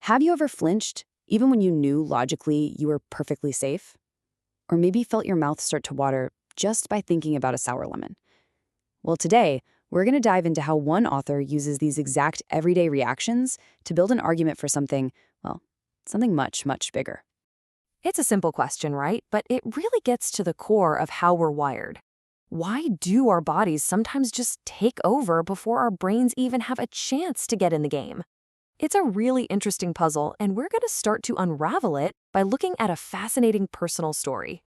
Have you ever flinched, even when you knew logically you were perfectly safe? Or maybe felt your mouth start to water just by thinking about a sour lemon? Well, today, we're going to dive into how one author uses these exact everyday reactions to build an argument for something, well, something much, much bigger. It's a simple question, right? But it really gets to the core of how we're wired. Why do our bodies sometimes just take over before our brains even have a chance to get in the game? It's a really interesting puzzle, and we're going to start to unravel it by looking at a fascinating personal story.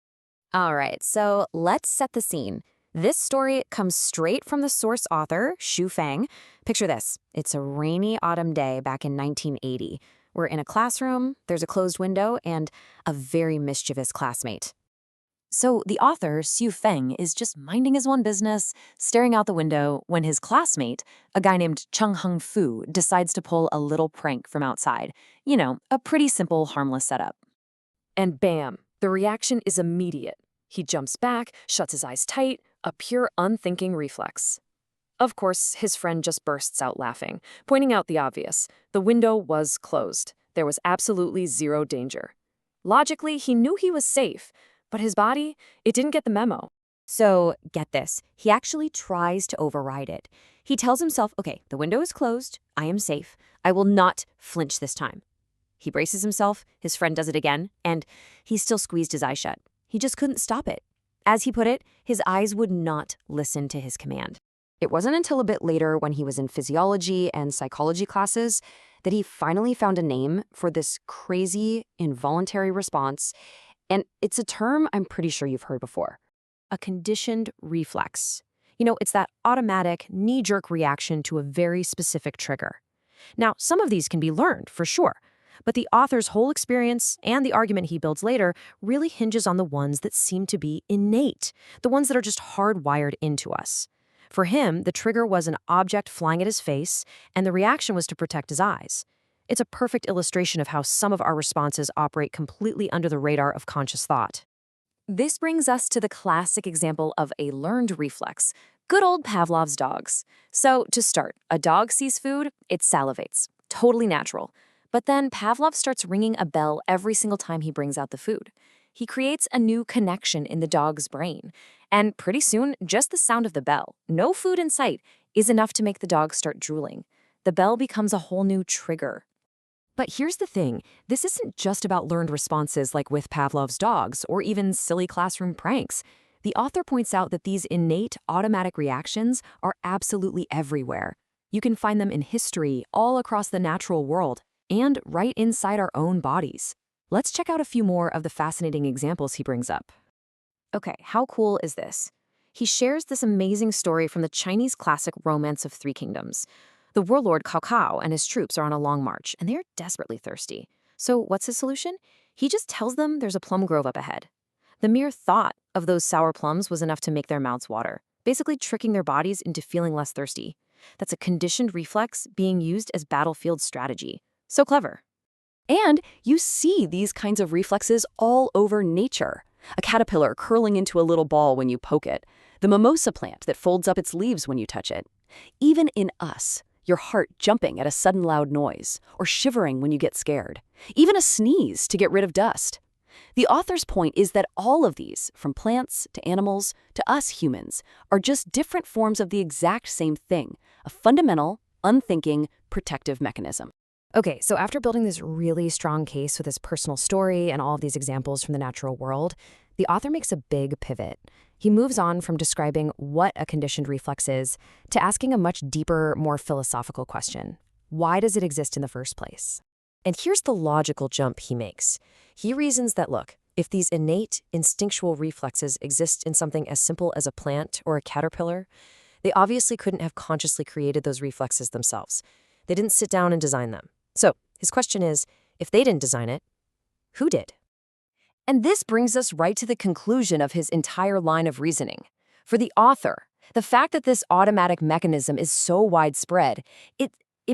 All right, so let's set the scene. This story comes straight from the source author, Xu Feng. Picture this. It's a rainy autumn day back in 1980. We're in a classroom, there's a closed window, and a very mischievous classmate. So the author, Xu Feng, is just minding his own business, staring out the window, when his classmate, a guy named Cheng Heng Fu, decides to pull a little prank from outside. You know, a pretty simple, harmless setup. And bam, the reaction is immediate. He jumps back, shuts his eyes tight, a pure unthinking reflex. Of course, his friend just bursts out laughing, pointing out the obvious. The window was closed. There was absolutely zero danger. Logically, he knew he was safe, but his body, it didn't get the memo. So, get this. He actually tries to override it. He tells himself, okay, the window is closed. I am safe. I will not flinch this time. He braces himself. His friend does it again, and he still squeezed his eyes shut. He just couldn't stop it. As he put it, his eyes would not listen to his command. It wasn't until a bit later, when he was in physiology and psychology classes, that he finally found a name for this crazy, involuntary response. And it's a term I'm pretty sure you've heard before. A conditioned reflex. You know, it's that automatic, knee-jerk reaction to a very specific trigger. Now, some of these can be learned, for sure, but the author's whole experience and the argument he builds later really hinges on the ones that seem to be innate, the ones that are just hardwired into us. For him, the trigger was an object flying at his face, and the reaction was to protect his eyes. It's a perfect illustration of how some of our responses operate completely under the radar of conscious thought. This brings us to the classic example of a learned reflex, good old Pavlov's dogs. So, to start, a dog sees food, it salivates. Totally natural. But then Pavlov starts ringing a bell every single time he brings out the food. He creates a new connection in the dog's brain. And pretty soon, just the sound of the bell, no food in sight, is enough to make the dog start drooling. The bell becomes a whole new trigger. But here's the thing, this isn't just about learned responses like with Pavlov's dogs or even silly classroom pranks. The author points out that these innate, automatic reactions are absolutely everywhere. You can find them in history, all across the natural world, and right inside our own bodies. Let's check out a few more of the fascinating examples he brings up. Okay, how cool is this? He shares this amazing story from the Chinese classic Romance of Three Kingdoms. The warlord Cao Cao and his troops are on a long march, and they're desperately thirsty. So what's his solution? He just tells them there's a plum grove up ahead. The mere thought of those sour plums was enough to make their mouths water, basically tricking their bodies into feeling less thirsty. That's a conditioned reflex being used as battlefield strategy. So clever. And you see these kinds of reflexes all over nature. A caterpillar curling into a little ball when you poke it. The mimosa plant that folds up its leaves when you touch it. Even in us, your heart jumping at a sudden loud noise, or shivering when you get scared. Even a sneeze to get rid of dust. The author's point is that all of these, from plants to animals to us humans, are just different forms of the exact same thing, a fundamental, unthinking, protective mechanism. Okay, so after building this really strong case with his personal story and all of these examples from the natural world, the author makes a big pivot. He moves on from describing what a conditioned reflex is to asking a much deeper, more philosophical question. Why does it exist in the first place? And here's the logical jump he makes. He reasons that, look, if these innate, instinctual reflexes exist in something as simple as a plant or a caterpillar, they obviously couldn't have consciously created those reflexes themselves. They didn't sit down and design them. So his question is, if they didn't design it, who did? And this brings us right to the conclusion of his entire line of reasoning. For the author, the fact that this automatic mechanism is so widespread, it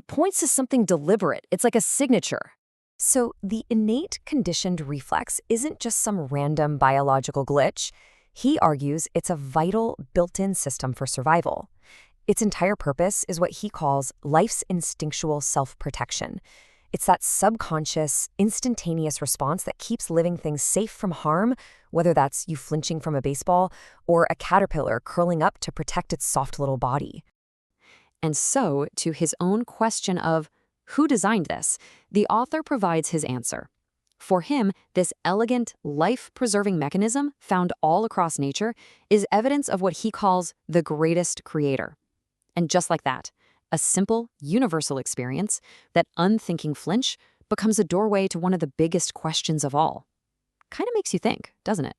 points to something deliberate. It's like a signature. So the innate conditioned reflex isn't just some random biological glitch. He argues it's a vital built-in system for survival. Its entire purpose is what he calls life's instinctual self-protection. It's that subconscious, instantaneous response that keeps living things safe from harm, whether that's you flinching from a baseball or a caterpillar curling up to protect its soft little body. And so, to his own question of who designed this, the author provides his answer. For him, this elegant, life-preserving mechanism found all across nature is evidence of what he calls the greatest creator. And just like that, a simple, universal experience, that unthinking flinch, becomes a doorway to one of the biggest questions of all. Kind of makes you think, doesn't it?